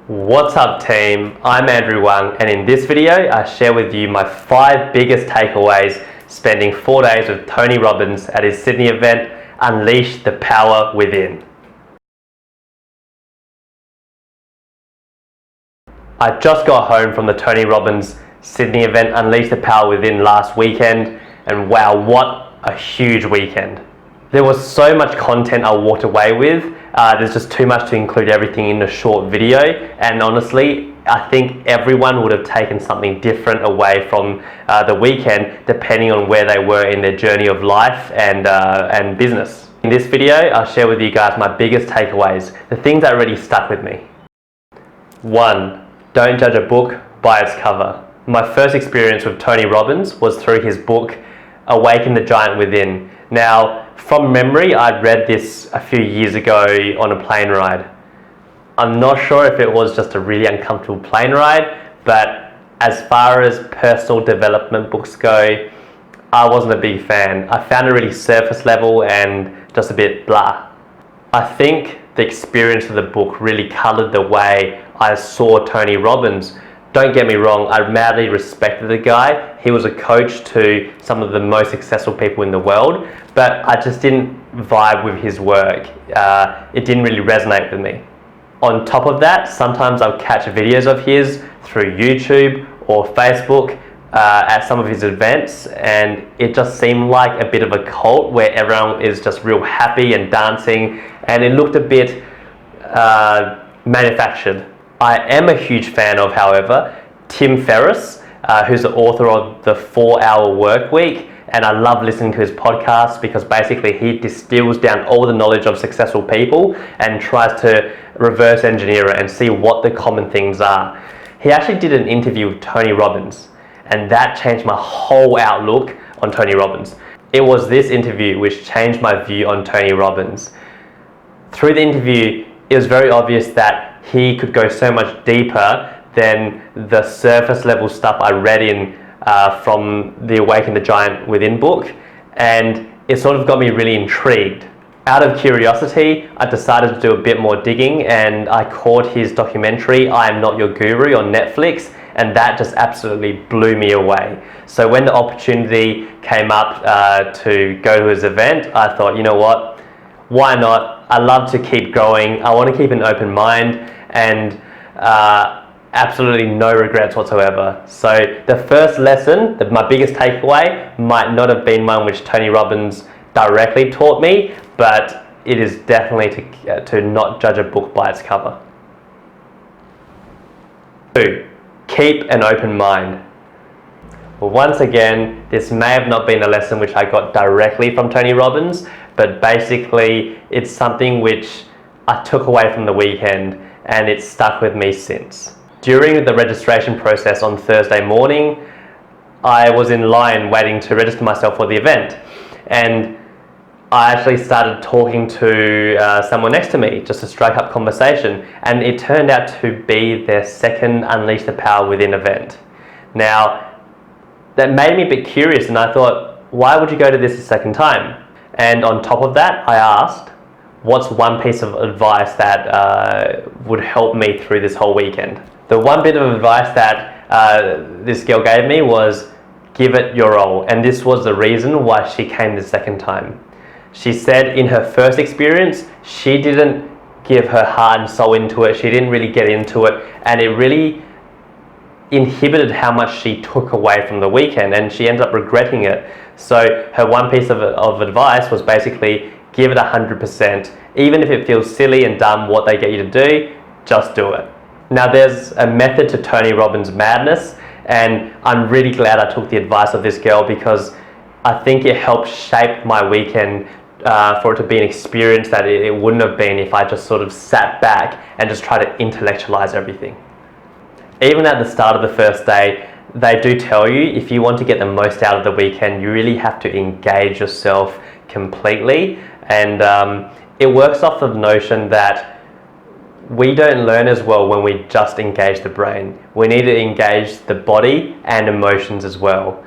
What's up team, I'm Andrew Wang, and in this video I share with you my 5 biggest takeaways spending 4 days with Tony Robbins at his Sydney event, Unleash the Power Within. I just got home from the Tony Robbins Sydney event, Unleash the Power Within, last weekend, and wow, what a huge weekend. There was so much content I walked away with. There's just too much to include everything in a short video, and honestly, I think everyone would have taken something different away from the weekend depending on where they were in their journey of life and business. In this video, I'll share with you guys my biggest takeaways, the things that really stuck with me. 1. Don't judge a book by its cover. My first experience with Tony Robbins was through his book, Awaken the Giant Within. Now, from memory, I'd read this a few years ago on a plane ride. I'm not sure if it was just a really uncomfortable plane ride, but as far as personal development books go, I wasn't a big fan. I found it really surface level and just a bit blah. I think the experience of the book really coloured the way I saw Tony Robbins. Don't get me wrong, I madly respected the guy. He was a coach to some of the most successful people in the world, but I just didn't vibe with his work. It didn't really resonate with me. On top of that, sometimes I'll catch videos of his through YouTube or Facebook at some of his events, and it just seemed like a bit of a cult where everyone is just real happy and dancing, and it looked a bit manufactured. I am a huge fan of, however, Tim Ferriss, who's the author of the 4-Hour Work Week, and I love listening to his podcast because basically he distills down all the knowledge of successful people and tries to reverse engineer it and see what the common things are. He actually did an interview with Tony Robbins, and that changed my whole outlook on Tony Robbins. It was this interview which changed my view on Tony Robbins. Through the interview, it was very obvious that he could go so much deeper than the surface level stuff I read in from the Awaken the Giant Within book, and it sort of got me really intrigued. Out of curiosity, I decided to do a bit more digging, and I caught his documentary, I Am Not Your Guru, on Netflix, and that just absolutely blew me away. So when the opportunity came up to go to his event, I thought, you know what, why not? I love to keep growing. I want to keep an open mind, and absolutely no regrets whatsoever. So the first lesson, my biggest takeaway, might not have been one which Tony Robbins directly taught me, but it is definitely to not judge a book by its cover. 2. Keep an open mind. Well, once again, this may have not been a lesson which I got directly from Tony Robbins, but basically it's something which I took away from the weekend, and it's stuck with me since. During the registration process on Thursday morning, I was in line waiting to register myself for the event, and I actually started talking to someone next to me just to strike up conversation, and it turned out to be their second Unleash the Power Within event. Now, that made me a bit curious, and I thought, why would you go to this a second time? And on top of that, I asked, what's one piece of advice that would help me through this whole weekend? The one bit of advice that this girl gave me was, give it your all. And this was the reason why she came the second time. She said in her first experience, she didn't give her heart and soul into it. She didn't really get into it, and it really inhibited how much she took away from the weekend, and she ended up regretting it. So her one piece of advice was basically, give it 100%. Even if it feels silly and dumb what they get you to do, just do it. Now, there's a method to Tony Robbins' madness, and I'm really glad I took the advice of this girl because I think it helped shape my weekend for it to be an experience that it wouldn't have been if I just sort of sat back and just tried to intellectualize everything. Even at the start of the first day, they do tell you if you want to get the most out of the weekend, you really have to engage yourself completely. And it works off the notion that we don't learn as well when we just engage the brain. We need to engage the body and emotions as well.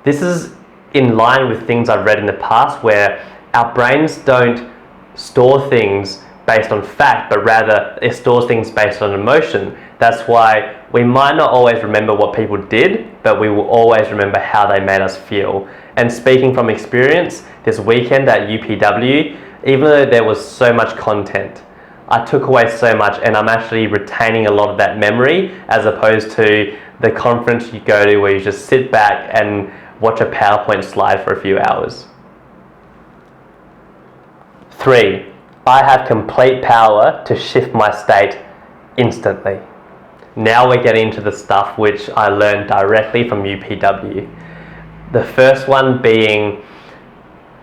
This is in line with things I've read in the past where our brains don't store things based on fact, but rather it stores things based on emotion. That's why we might not always remember what people did, but we will always remember how they made us feel. And speaking from experience, this weekend at UPW, even though there was so much content, I took away so much, and I'm actually retaining a lot of that memory, as opposed to the conference you go to where you just sit back and watch a PowerPoint slide for a few hours. 3, I have complete power to shift my state instantly. Now we're getting into the stuff which I learned directly from UPW. The first one being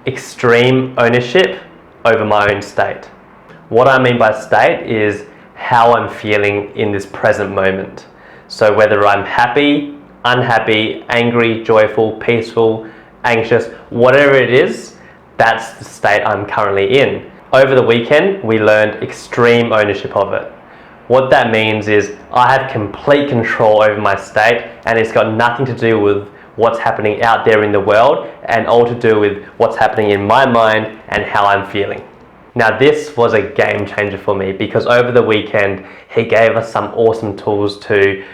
extreme ownership over my own state. What I mean by state is how I'm feeling in this present moment. So whether I'm happy, unhappy, angry, joyful, peaceful, anxious, whatever it is, that's the state I'm currently in. Over the weekend, we learned extreme ownership of it. What that means is I have complete control over my state, and it's got nothing to do with what's happening out there in the world, and all to do with what's happening in my mind and how I'm feeling. Now this was a game changer for me, because over the weekend he gave us some awesome tools to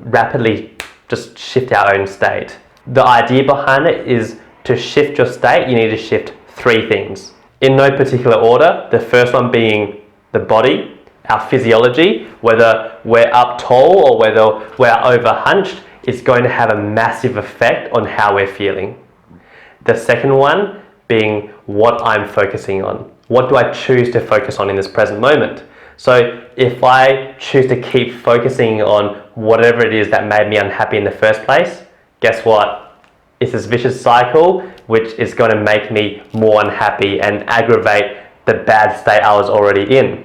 rapidly just shift our own state. The idea behind it is to shift your state, you need to shift 3 things. In no particular order, the first one being the body, our physiology, whether we're up tall or whether we're over hunched, it's going to have a massive effect on how we're feeling. The second one being what I'm focusing on. What do I choose to focus on in this present moment? So if I choose to keep focusing on whatever it is that made me unhappy in the first place, guess what? It's this vicious cycle which is going to make me more unhappy and aggravate the bad state I was already in.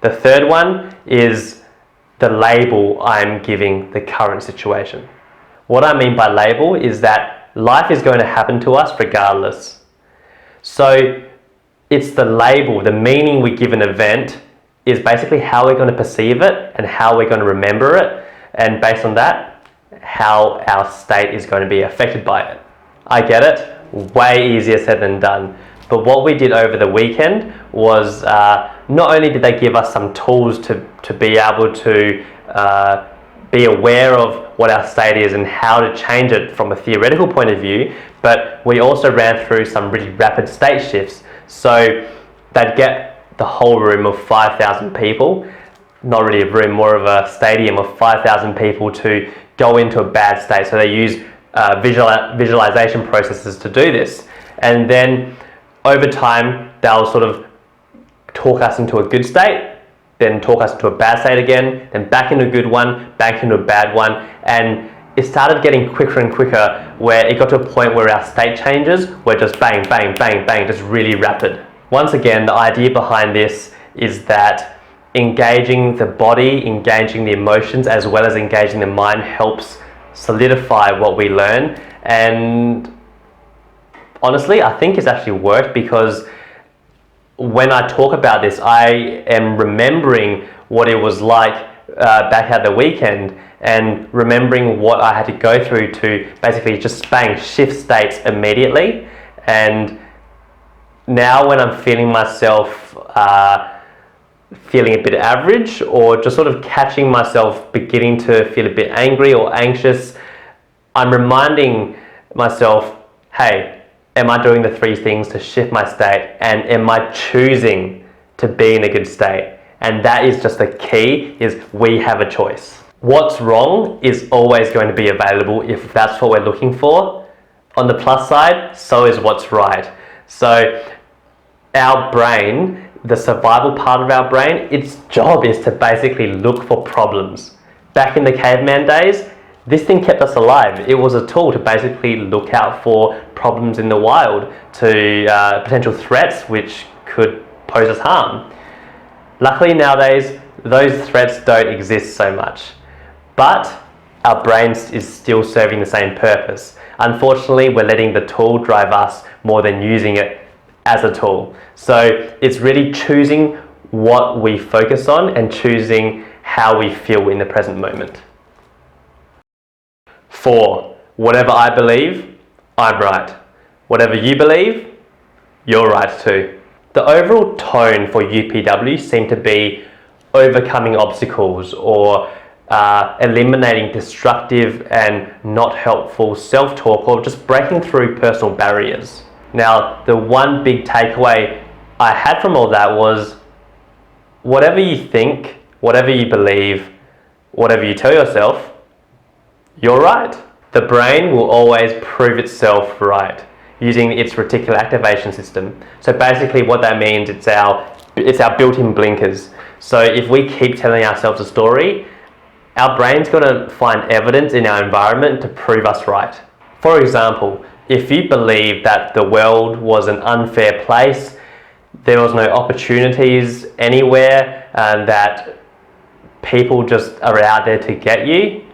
The third one is the label I'm giving the current situation. What I mean by label is that life is going to happen to us regardless. So it's the label, the meaning we give an event is basically how we're going to perceive it and how we're going to remember it, and based on that, how our state is going to be affected by it. I get it, way easier said than done. But what we did over the weekend was not only did they give us some tools to be able to be aware of what our state is and how to change it from a theoretical point of view, but we also ran through some really rapid state shifts. So they'd get the whole room of 5,000 people, not really a room, more of a stadium of 5,000 people to go into a bad state. So they use visualization processes to do this. And then over time, they'll sort of talk us into a good state, then talk us into a bad state again, then back into a good one, back into a bad one. And it started getting quicker and quicker, where it got to a point where our state changes were just bang, bang, bang, bang, just really rapid. Once again, the idea behind this is that engaging the body, engaging the emotions, as well as engaging the mind helps solidify what we learn. And honestly, I think it's actually worked, because when I talk about this, I am remembering what it was like back at the weekend, and remembering what I had to go through to basically just bang, shift states immediately. And now when I'm feeling myself feeling a bit average, or just sort of catching myself beginning to feel a bit angry or anxious, I'm reminding myself, hey, am I doing the 3 things to shift my state, and am I choosing to be in a good state? And that is just the key, is we have a choice. What's wrong is always going to be available if that's what we're looking for. On the plus side, so is what's right. So our brain, the survival part of our brain, its job is to basically look for problems. Back in the caveman days, this thing kept us alive. It was a tool to basically look out for problems in the wild, to potential threats which could pose us harm. Luckily nowadays, those threats don't exist so much, but our brain is still serving the same purpose. Unfortunately, we're letting the tool drive us more than using it as a tool. So it's really choosing what we focus on and choosing how we feel in the present moment. 4, whatever I believe, I'm right. Whatever you believe, you're right too. The overall tone for UPW seemed to be overcoming obstacles or eliminating destructive and not helpful self-talk, or just breaking through personal barriers. Now, the one big takeaway I had from all that was, whatever you think, whatever you believe, whatever you tell yourself, you're right. The brain will always prove itself right using its reticular activation system. So basically what that means, it's our built-in blinkers. So if we keep telling ourselves a story, our brain's going to find evidence in our environment to prove us right. For example, if you believe that the world was an unfair place, there was no opportunities anywhere, and that people just are out there to get you,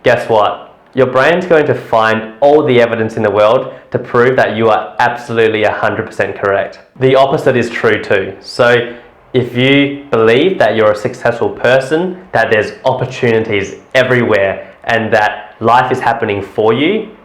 guess what? Your brain's going to find all the evidence in the world to prove that you are absolutely 100% correct. The opposite is true too. So if you believe that you're a successful person, that there's opportunities everywhere, and that life is happening for you,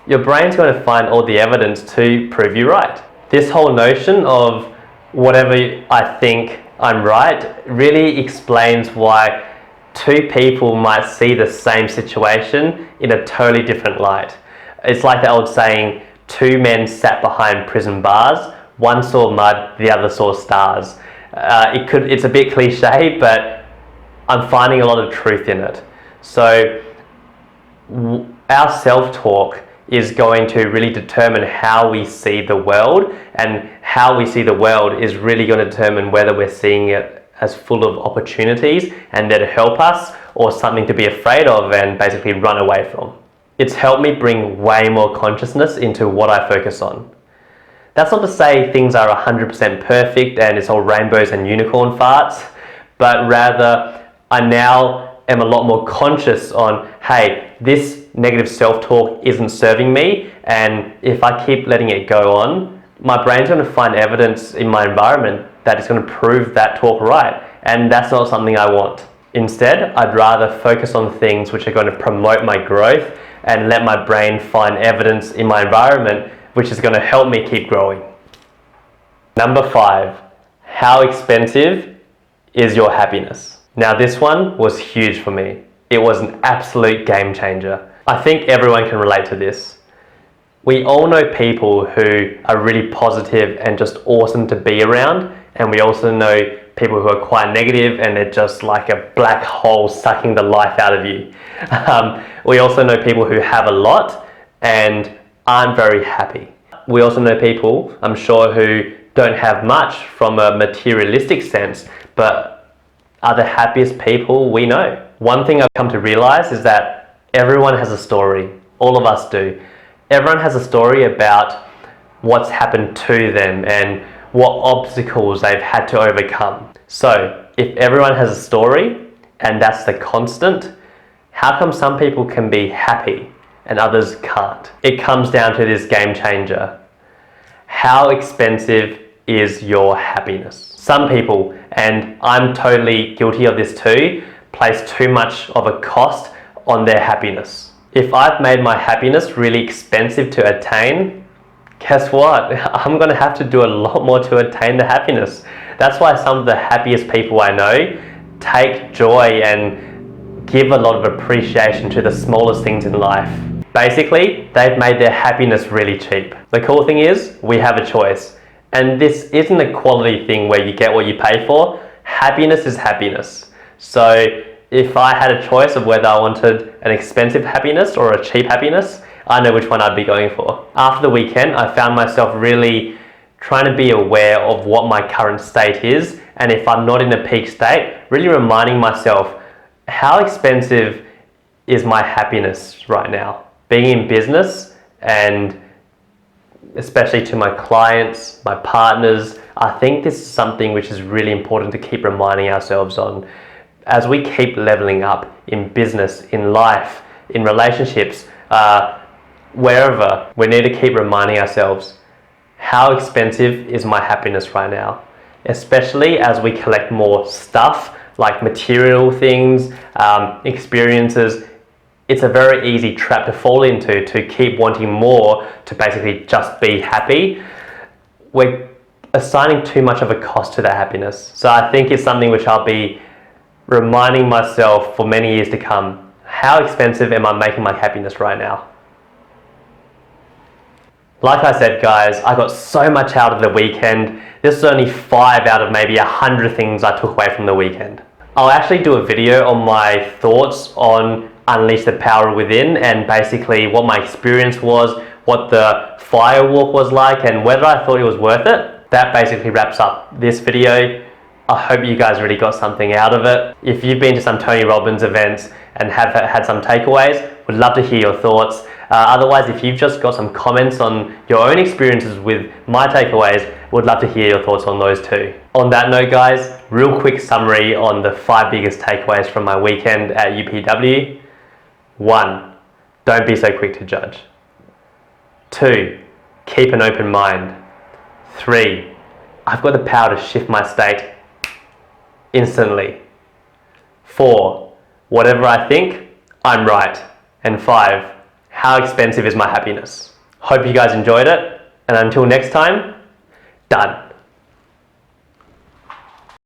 your brain's going to find all the evidence to prove you right. This whole notion of whatever I think I'm right really explains why two people might see the same situation in a totally different light. It's like the old saying, two men sat behind prison bars, one saw mud, the other saw stars. It's a bit cliche, but I'm finding a lot of truth in it. So our self-talk is going to really determine how we see the world, and how we see the world is really going to determine whether we're seeing it as full of opportunities and that help us, or something to be afraid of and basically run away from. It's helped me bring way more consciousness into what I focus on. That's not to say things are 100% perfect and it's all rainbows and unicorn farts, but rather I now am a lot more conscious on, hey, this negative self-talk isn't serving me, and if I keep letting it go on, my brain's going to find evidence in my environment that is going to prove that talk right, and that's not something I want. Instead, I'd rather focus on things which are going to promote my growth and let my brain find evidence in my environment which is going to help me keep growing. Number 5, how expensive is your happiness? Now this one was huge for me. It was an absolute game changer. I think everyone can relate to this. We all know people who are really positive and just awesome to be around, and we also know people who are quite negative and they're just like a black hole sucking the life out of you. We also know people who have a lot and aren't very happy. We also know people, I'm sure, who don't have much from a materialistic sense, but are the happiest people we know. One thing I've come to realize is that everyone has a story. All of us do. Everyone has a story about what's happened to them and what obstacles they've had to overcome. So if everyone has a story and that's the constant, how come some people can be happy and others can't? It comes down to this game changer. How expensive is your happiness? Some people, and I'm totally guilty of this too, place too much of a cost on their happiness. If I've made my happiness really expensive to attain, guess what? I'm going to have to do a lot more to attain the happiness. That's why some of the happiest people I know take joy and give a lot of appreciation to the smallest things in life. Basically, they've made their happiness really cheap. The cool thing is, we have a choice. And this isn't a quality thing where you get what you pay for. Happiness is happiness. So if I had a choice of whether I wanted an expensive happiness or a cheap happiness, I know which one I'd be going for. After the weekend, I found myself really trying to be aware of what my current state is, and if I'm not in a peak state, really reminding myself, how expensive is my happiness right now? Being in business, and especially to my clients, my partners, I think this is something which is really important to keep reminding ourselves on. As we keep leveling up in business, in life, in relationships, wherever, we need to keep reminding ourselves, how expensive is my happiness right now? Especially as we collect more stuff, like material things, experiences. It's a very easy trap to fall into, to keep wanting more, to basically just be happy. We're assigning too much of a cost to their happiness. So I think it's something which I'll be reminding myself for many years to come. How expensive am I making my happiness right now? Like I said, guys, I got so much out of the weekend. This is only 5 out of maybe 100 things I took away from the weekend. I'll actually do a video on my thoughts on Unleash the Power Within and basically what my experience was, what the fire walk was like, and whether I thought it was worth it. That basically wraps up this video. I hope you guys really got something out of it. If you've been to some Tony Robbins events and have had some takeaways, would love to hear your thoughts. Otherwise, if you've just got some comments on your own experiences with my takeaways, would love to hear your thoughts on those too. On that note, guys, real quick summary on the 5 biggest takeaways from my weekend at UPW. 1, don't be so quick to judge. 2, keep an open mind. 3, I've got the power to shift my state instantly. 4, whatever I think, I'm right. And 5, how expensive is my happiness? Hope you guys enjoyed it, and until next time, done.